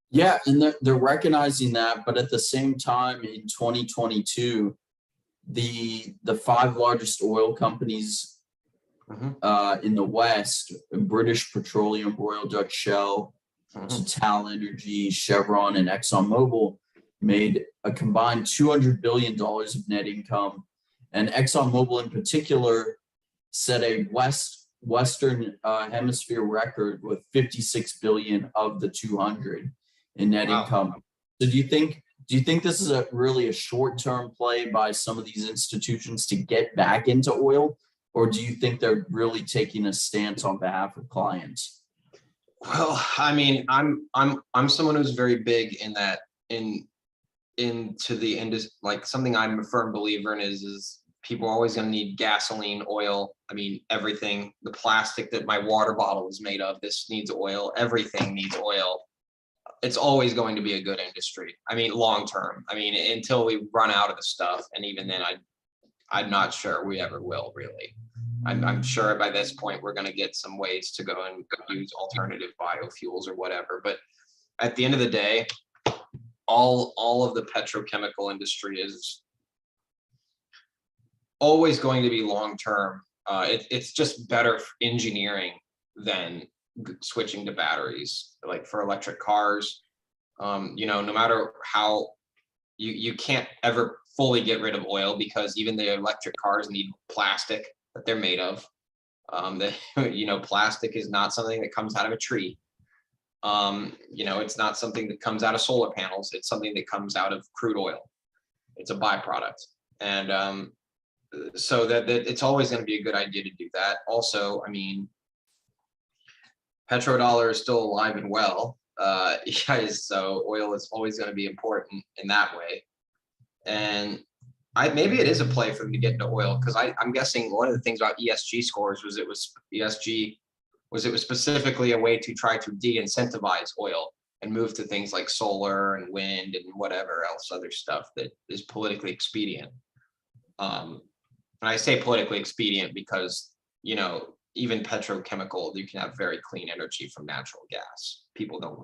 Yeah, and they're recognizing that, but at the same time, in 2022, the five largest oil companies in the West, British Petroleum, Royal Dutch Shell, Total Energy, Chevron, and ExxonMobil, made a combined $200 billion of net income. And ExxonMobil in particular set a Western hemisphere record with 56 billion of the 200 in net income. So do you think this is really a short-term play by some of these institutions to get back into oil, or do you think they're really taking a stance on behalf of clients? Well, I mean, I'm someone who's very big in that into the industry. Like, something I'm a firm believer in is people are always going to need gasoline, oil. I mean, everything. The plastic that my water bottle is made of, this needs oil. Everything needs oil. It's always going to be a good industry. I mean, long term. I mean, until we run out of the stuff, and even then, I'm not sure we ever will, really. I'm sure by this point we're going to get some ways to go and use alternative biofuels or whatever. But at the end of the day, all of the petrochemical industry is always going to be long term. It's just better engineering than switching to batteries. Like for electric cars, no matter how you can't ever fully get rid of oil, because even the electric cars need plastic that they're made of. Plastic is not something that comes out of a tree. It's not something that comes out of solar panels. It's something that comes out of crude oil. It's a byproduct. And so that it's always going to be a good idea to do that. Also, I mean, petrodollar is still alive and well. So oil is always going to be important in that way. And maybe it is a play for them to get into oil, because I'm guessing one of the things about ESG scores was it was specifically a way to try to de-incentivize oil and move to things like solar and wind and whatever else other stuff that is politically expedient. And I say politically expedient because, even petrochemical, you can have very clean energy from natural gas. People don't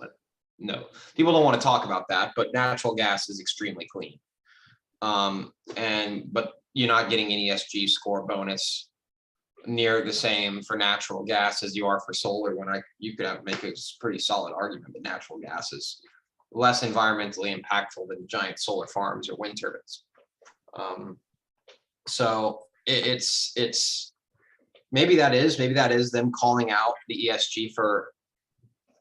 want to talk about that, but natural gas is extremely clean. But you're not getting an ESG score bonus near the same for natural gas as you are for solar, when you could make a pretty solid argument that natural gas is less environmentally impactful than giant solar farms or wind turbines. So it's maybe that is them calling out the ESG for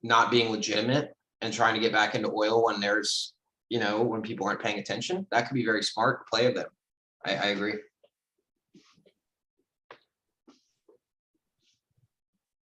not being legitimate and trying to get back into oil when there's when people aren't paying attention. That could be very smart play of them. I agree.